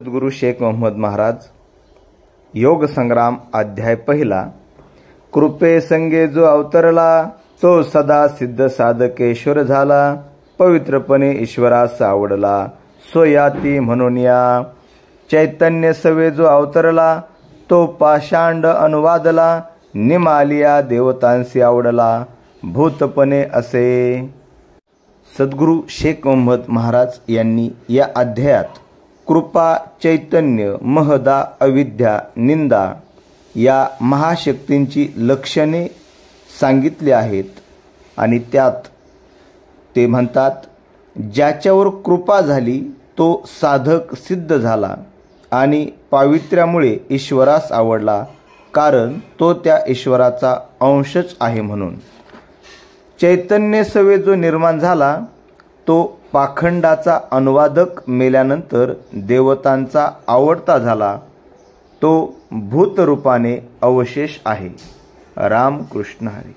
सद्गुरु शेख मोहम्मद महाराज योग संग्राम अध्याय पहिला। कृपे संगे जो अवतरला तो सदा सिद्ध साधकेश्वर झाला। पवित्रपणे ईश्वरास आवडला सोयाती म्हणून या। चैतन्य सवे जो अवतरला तो पाषांड अनुवादला। निमालिया देवतांसी आवडला भूतपणे असे। सद्गुरु शेख मोहम्मद महाराज यांनी या अध्यायात कृपा, चैतन्य, महदा, अविद्या, निंदा या महाशक्तींची लक्षणे सांगितली आहेत आणि त्यात ते म्हणतात, ज्याच्यावर कृपा झाली तो साधक सिद्ध झाला आणि पावित्र्यामुळे ईश्वरास आवडला, कारण तो त्या ईश्वराचा अंशच आहे म्हणून। चैतन्य सवे जो निर्माण झाला तो पाखंडाचा अनुवादक मेल्यानंतर देवतांचा आवडता झाला, तो भूतरूपाने अवशेष आहे। राम कृष्ण हरी।